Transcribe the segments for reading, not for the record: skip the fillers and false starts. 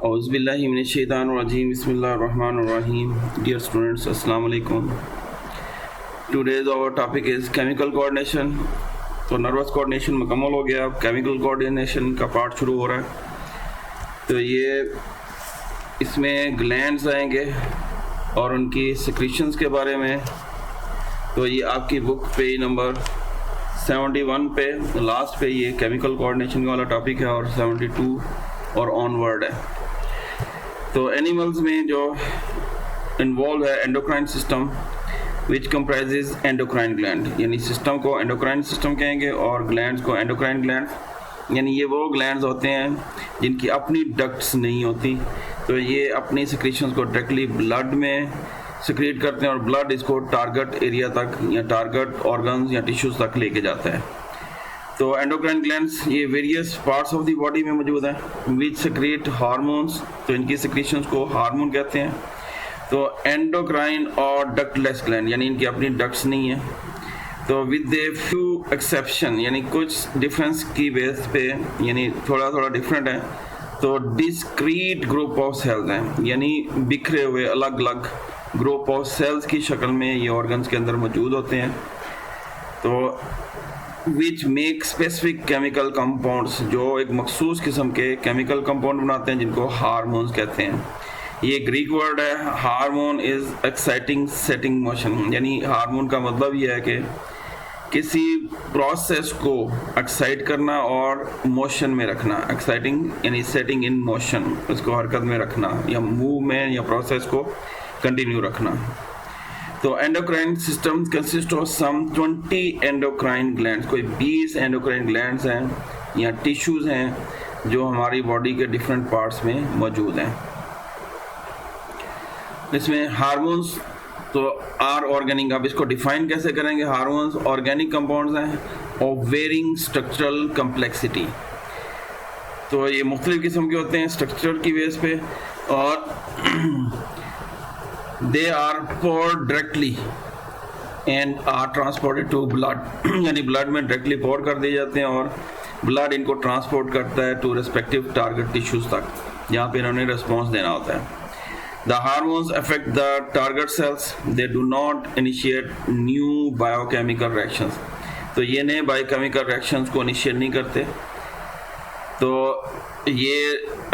Auzubillahiminash-shaytanir-rajim. Bismillahir-rahmanir-rahim. Dear students, Assalamu alaikum. Today's our topic is chemical coordination. तो nervous coordination मुकम्मल हो गया, अब केमिकल कोऑर्डिनेशन का पार्ट शुरू हो रहा है। तो ये इसमें ग्लैंड्स आएंगे और उनकी सिक्रीशंस के बारे में। तो ये आपकी बुक पेज नंबर 71 पे लास्ट पे ये केमिकल कोऑर्डिनेशन वाला टॉपिक है और 72 और ऑनवर्ड है। तो एनिमल्स में जो इन्वॉल्व है endocrine system which comprises endocrine gland, यानी सिस्टम को एंडोक्राइन सिस्टम कहेंगे और ग्लैंड्स को एंडोक्राइन ग्लैंड, यानी ये वो ग्लैंड्स होते हैं जिनकी अपनी डक्ट्स नहीं होती। तो ये अपनी सिक्रीशंस को डायरेक्टली ब्लड में सिक्रीट करते हैं और ब्लड इसको टारगेट एरिया तक या टारगेट ऑर्गन्स या टिश्यूज तक लेके जाता है। तो एंडोक्राइन ग्लैंड्स ये various parts of the body में मौजूद हैं विच सिक्रीट हार्मोन्स। तो इनकी सिक्रीशंस को हार्मोन कहते हैं। तो एंडोक्राइन और डक्टलेस ग्लैंड, यानी इनकी अपनी डक्ट्स नहीं है। तो विद ए फ्यू एक्सेप्शन, यानी कुछ डिफरेंस की बेस पे, यानी थोड़ा थोड़ा डिफरेंट है। तो डिस्क्रीट ग्रुप ऑफ सेल्स हैं, यानी बिखरे हुए अलग अलग ग्रुप ऑफ सेल्स की शक्ल में ये ऑर्गन्स के अंदर मौजूद होते हैं। तो which make specific chemical compounds, जो एक मखसूस किस्म के केमिकल कंपाउंड बनाते हैं जिनको हार्मोन्स कहते हैं। ये ग्रीक वर्ड है। Hormone is exciting setting motion, यानी हार्मोन का मतलब ये है कि किसी प्रोसेस को एक्साइट करना और मोशन में रखना। एक्साइटिंग यानी सेटिंग इन मोशन, उसको हरकत में रखना या मूव में या प्रोसेस को कंटिन्यू रखना। तो endocrine system consist of some 20 endocrine glands, कोई 20 एंडोक्राइन ग्लैंड्स हैं या टिश्यूज हैं जो हमारी बॉडी के डिफरेंट पार्ट्स में मौजूद हैं। इसमें हार्मोन्स तो आर ऑर्गेनिक, अब इसको डिफाइन कैसे करेंगे। हार्मोन्स ऑर्गेनिक कंपाउंड्स हैं ऑफ वेरिंग स्ट्रक्चरल कम्प्लेक्सिटी। तो ये मुख्तलिफ किस्म के होते हैं स्ट्रक्चर की बेस पे और they are poured directly and are transported to blood, यानी ब्लड में डायरेक्टली पोर कर दिए जाते हैं और ब्लड इनको ट्रांसपोर्ट करता है टू रिस्पेक्टिव टारगेट टिश्यूज तक, जहाँ पे इन्होंने रिस्पॉन्स देना होता है। The hormones affect the target cells. They do not initiate new biochemical reactions. तो ये नए बायोकेमिकल रिएक्शंस को इनिशिएट नहीं करते। तो ये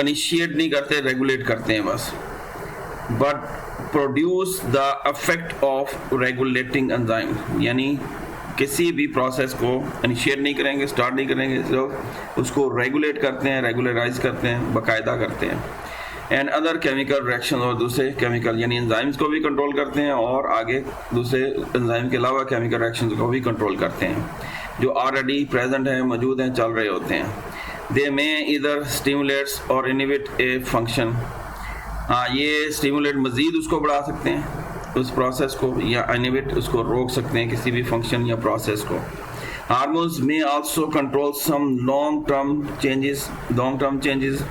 इनिशिएट नहीं करते, रेगुलेट करते हैं बस। But produce the effect of regulating enzyme, यानी किसी भी प्रोसेस को इनिशिएट नहीं करेंगे, स्टार्ट नहीं करेंगे, तो उसको रेगुलेट करते हैं, रेगुलराइज करते हैं, बाकायदा करते हैं। एंड अदर केमिकल रिएक्शन, और दूसरे केमिकल यानी एंजाइम्स को भी कंट्रोल करते हैं और आगे दूसरे एंजाइम के अलावा केमिकल रिएक्शन को भी कंट्रोल करते हैं जो ऑलरेडी प्रेजेंट हैं, मौजूद हैं, चल रहे होते हैं। दे मे इधर स्टिमुलेट्स और इनिबिट ए फंक्शन। हाँ, ये स्टिमुलेट मज़ीद उसको बढ़ा सकते हैं उस प्रोसेस को, या इनिबिट उसको रोक सकते हैं किसी भी फंक्शन या प्रोसेस को। हार्मोन्स में also control some long term changes,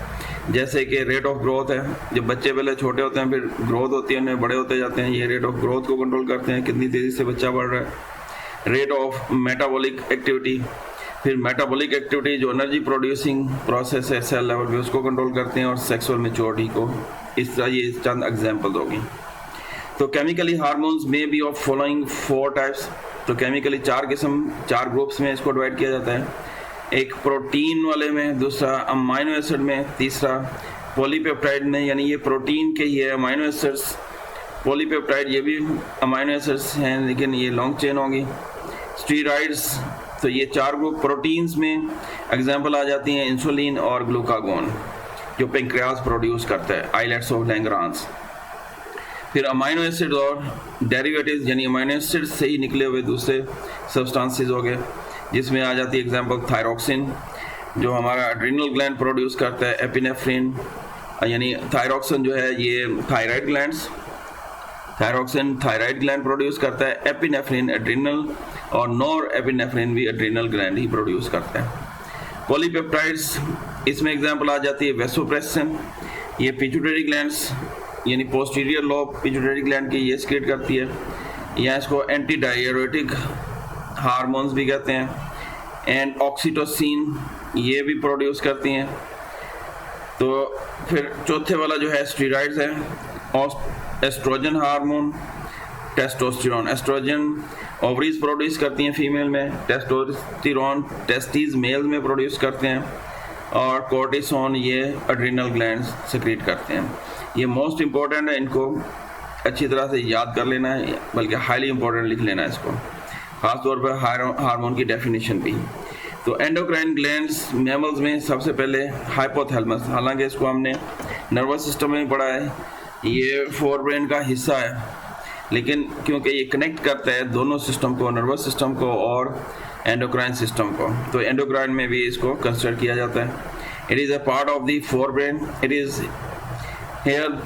जैसे कि रेट ऑफ ग्रोथ है। जब बच्चे पहले छोटे होते हैं फिर ग्रोथ होती है, उन्हें बड़े होते जाते हैं, ये रेट ऑफ ग्रोथ को कंट्रोल करते हैं, कितनी तेज़ी से बच्चा बढ़ रहा है। रेट ऑफ मेटाबॉलिक एक्टिविटी, फिर मेटाबॉलिक एक्टिविटी जो एनर्जी प्रोड्यूसिंग प्रोसेस है सेल लेवल पे, उसको कंट्रोल करते हैं, और सेक्सुअल मैच्योरिटी को। इस तरह ये चंद एग्जांपल्स होगी। तो केमिकली हार्मोन्स में बी ऑफ फॉलोइंग 4 टाइप्स। तो केमिकली 4 ग्रुप्स में इसको डिवाइड किया जाता है। एक प्रोटीन वाले में, दूसरा अमाइनो एसिड में, तीसरा पॉलीपेप्टाइड में, यानी ये प्रोटीन के ही है अमाइनो एसिड्स। पॉलीपेप्टाइड ये भी अमाइनो एसिड्स हैं लेकिन ये लॉन्ग चेन होगी। स्टीरॉइड्स, तो ये 4 ग्रुप। प्रोटीन्स में एग्जांपल आ जाती हैं इंसुलिन और ग्लूकागोन जो पेंक्रियास प्रोड्यूस करता है, आइलेट्स ऑफ लैंग्रांस। फिर अमाइनो एसिड और डेरिवेटिव्स, यानी अमाइनो एसिड से ही निकले हुए दूसरे सब्सटेंसेस हो गए, जिसमें आ जाती है एग्जांपल थायरोक्सिन जो हमारा एड्रिनल ग्लैंड प्रोड्यूस करता है, एपिनेफ्रिन, यानी थायरोक्सिन जो है ये thyroid glands, thyroxine thyroid gland produce करता है, एपिनेफ्रिन एड्रिनल, और नॉर एपिनेफ्रिन भी एड्रिनल ग्लैंड ही प्रोड्यूस करता है। पॉलीपेप्टाइड्स, इसमें एग्जांपल आ जाती है वेसोप्रेसिन, ये पिट्यूटरी ग्लैंड्स यानी पोस्टीरियर लोब पिट्यूटरी ग्लैंड की ये सिक्रेट करती है, या इसको एंटी डाययूरेटिक हार्मोन्स भी कहते हैं। एंड ऑक्सीटोसिन ये भी प्रोड्यूस करती हैं। तो फिर चौथे वाला जो है स्टीरॉइड्स है, estrogen hormone, testosterone. Estrogen ovaries produce करती हैं फीमेल में, टेस्टोस्टेरोन टेस्टिस मेल में प्रोड्यूस करते हैं, और कोर्टिसोन ये एड्रिनल ग्लैंड्स सेक्रेट करते हैं। ये मोस्ट इम्पोर्टेंट है, इनको अच्छी तरह से याद कर लेना है, बल्कि हाईली इम्पोर्टेंट लिख लेना है इसको, ख़ास तौर पर हार्मोन की डेफिनेशन भी। तो एंडोक्राइन ग्लैंड्स मैमल्स में सबसे पहले हाइपोथैलेमस, हालांकि इसको हमने नर्वस सिस्टम में पढ़ा है, ये फोरब्रेन का हिस्सा है, लेकिन क्योंकि ये कनेक्ट करता है दोनों सिस्टम को, नर्वस सिस्टम को और एंडोक्राइन सिस्टम को, तो एंडोक्राइन में भी इसको कंसिडर किया जाता है। It is a part of the forebrain. It is here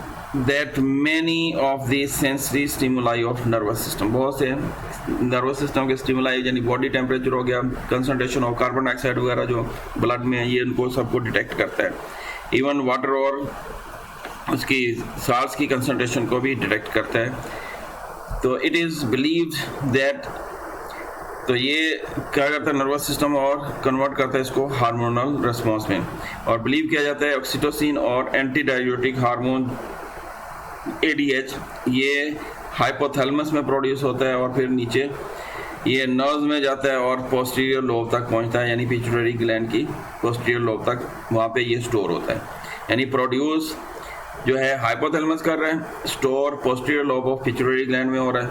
that many of the sensory stimuli of nervous system, बहुत से नर्वस सिस्टम के स्टिमुलाई यानी बॉडी टेम्परेचर हो गया, कंसंट्रेशन ऑफ कार्बन डाइऑक्साइड वगैरह जो ब्लड में है, ये इनको सबको डिटेक्ट करता है। इवन वाटर और उसकी साल्ट्स की कंसंट्रेशन को भी डिटेक्ट करता है। तो इट इज़ बिलीव्ड दैट, तो ये क्या करता है नर्वस सिस्टम और कन्वर्ट करता है इसको हार्मोनल रिस्पॉन्स में, और बिलीव किया जाता है ऑक्सीटोसिन और एंटी डाययूरेटिक हार्मोन ADH ये हाइपोथैलेमस में प्रोड्यूस होता है, और फिर नीचे ये नर्व्स में जाता है और पोस्टीरियर लोब तक पहुंचता है, यानी पिट्यूटरी ग्लैंड की पोस्टीरियर लोब तक वहाँ पे ये स्टोर होता है। यानी प्रोड्यूस जो है हाइपोथैलेमस कर रहा है, store posterior lobe of pituitary gland में हो रहा है।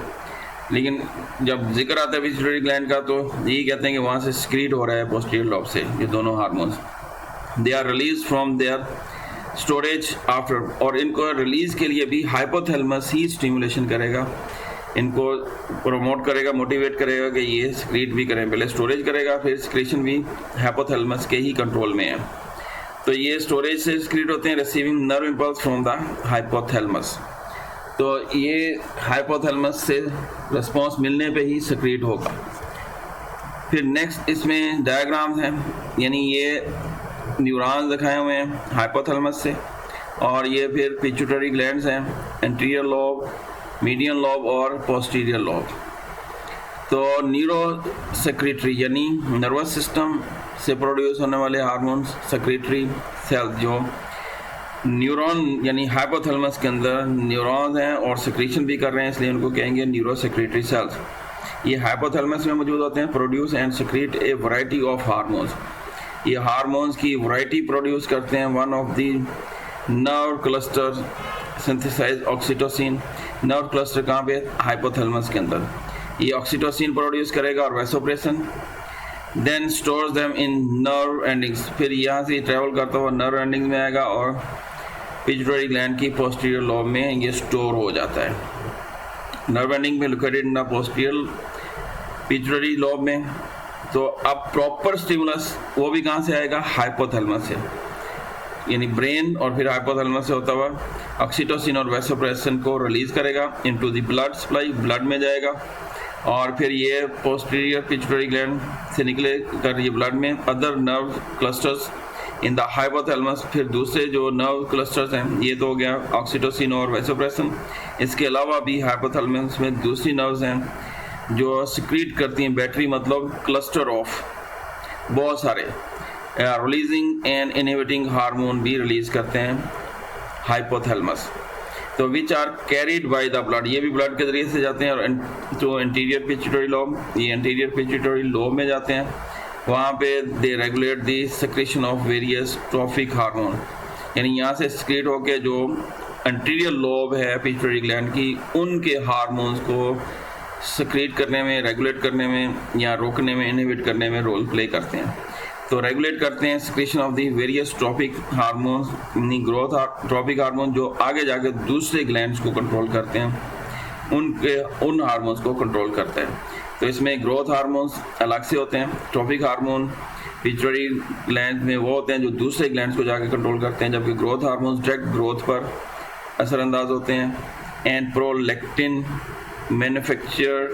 लेकिन जब जिक्र आता है पिट्यूटरी ग्लैंड का, तो यही कहते हैं कि वहाँ से स्क्रीट हो रहा है पोस्टीरियर लोब से ये दोनों hormones, they are release from their storage after, और इनको रिलीज के लिए भी हाइपोथैलेमस ही स्टिमुलेशन करेगा, इनको प्रमोट करेगा, मोटिवेट करेगा कि ये स्क्रीट भी करें। पहले स्टोरेज करेगा, फिर स्क्रीशन भी हाइपोथैलेमस के ही कंट्रोल में है। तो ये स्टोरेज से स्क्रीट होते हैं, receiving nerve impulse from the hypothalamus. तो ये हाइपोथैलेमस से रिस्पॉन्स मिलने पे ही स्क्रीट होगा। फिर नेक्स्ट इसमें डायग्राम्स हैं, यानी ये न्यूरॉन्स दिखाए हुए हैं हाइपोथैलेमस से, और ये फिर पिट्यूटरी ग्लैंड्स हैं, एंटीरियर लोब, मीडियन लोब और पोस्टीरियर लोब। तो न्यूरो सेक्रेटरी यानी नर्वस सिस्टम से प्रोड्यूस होने वाले हार्मोन्स, सेक्रेटरी सेल जो न्यूरॉन यानी हाइपोथैलेमस के अंदर न्यूरॉन्स हैं और सेक्रेशन भी कर रहे हैं, इसलिए उनको कहेंगे न्यूरो सेक्रेटरी सेल्स। ये हाइपोथैलेमस में मौजूद होते हैं, produce and secrete a variety of hormones. ये हार्मोन्स की वैरायटी प्रोड्यूस करते हैं। One of the nerve cluster synthesise oxytocin. Nerve cluster कहाँ पे? हाइपोथैलेमस के अंदर। ये ऑक्सीटोसिन प्रोड्यूस करेगा और vasopressin. Then stores them in nerve endings, फिर यहाँ से ट्रेवल करता हुआ नर्व एंडिंग्स में आएगा और पिट्यूटरी ग्लैंड की पोस्टीरियर लोब में ये स्टोर हो जाता है। नर्व एंडिंग में located in the posterior pituitary lobe में। तो अब प्रॉपर स्टिमुलस वो भी कहाँ से आएगा? हाइपोथैलेमस से, यानी ब्रेन और फिर हाइपोथैलेमस से होता हुआ ऑक्सीटोसिन और वैसोप्रेसन को रिलीज करेगा into the blood supply, blood में जाएगा और फिर ये पोस्टीरियर पिट्यूटरी ग्लैंड से निकले कर ये ब्लड में other nerve clusters in the hypothalamus. फिर दूसरे जो नर्व क्लस्टर्स हैं, ये तो हो गया ऑक्सीटोसिन और वैसोप्रेसन। इसके अलावा भी हाइपोथैलेमस में दूसरी नर्व्स हैं जो सिक्रीट करती हैं बैटरी, मतलब क्लस्टर ऑफ बहुत सारे रिलीजिंग एंड इनहिबिटिंग हार्मोन भी रिलीज करते हैं हाइपोथैलेमस। तो which are carried by the blood, ये भी ब्लड के जरिए से जाते हैं। और जो एंटीरियर पिट्यूटरी लोब, ये एंटीरियर पिट्यूटरी लोब में जाते हैं, वहाँ पे they regulate the secretion of various trophic hormone, यानी यहाँ से सिक्रेट होकर जो एंटीरियर लोब है पिट्यूटरी ग्लैंड की, उनके हार्मोन्स को सिक्रेट करने में, रेगुलेट करने में या रोकने में, इनहिबिट करने में रोल प्ले करते हैं। तो रेगुलेट करते हैं secretion of the various tropic hormones, यानी ग्रोथ ट्रॉपिक हार्मोन जो आगे जाके दूसरे ग्लैंड्स को कंट्रोल करते हैं, उन हार्मोन्स को कंट्रोल करते हैं। तो इसमें ग्रोथ हार्मोन्स अलग से होते हैं। ट्रॉपिक हार्मोन पिट्यूटरी ग्लैंड में वो होते हैं जो दूसरे ग्लैंड्स को जाके कंट्रोल करते हैं, जबकि ग्रोथ हार्मोन्स डायरेक्ट ग्रोथ पर असरअंदाज होते हैं। And prolactin manufactured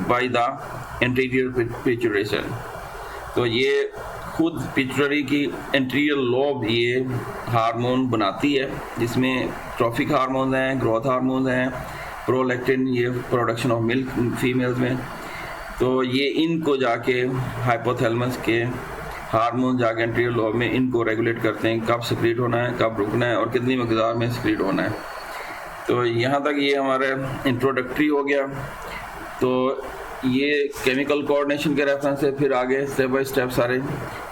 by the anterior pituitary cell. तो ये खुद पिट्यूटरी की एंटीरियर लोब ये हार्मोन बनाती है, जिसमें ट्रॉफिक हार्मोन हैं, ग्रोथ हार्मोन हैं, प्रोलैक्टिन ये प्रोडक्शन ऑफ मिल्क फीमेल्स में। तो ये इनको जाके हाइपोथैलेमस के हार्मोन जाके एंट्रियल लोब में इनको रेगुलेट करते हैं, कब सिक्रीट होना है, कब रुकना है और कितनी मकदार में सिक्रीट होना है। तो यहाँ तक ये हमारा इंट्रोडक्टरी हो गया। तो ये केमिकल कोऑर्डिनेशन के रेफरेंस से फिर आगे स्टेप बाय स्टेप सारे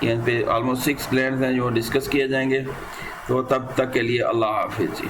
यहाँ पे ऑलमोस्ट 6 ग्लैंड्स हैं जो डिस्कस किए जाएंगे। तो तब तक के लिए अल्लाह हाफिज़ जी।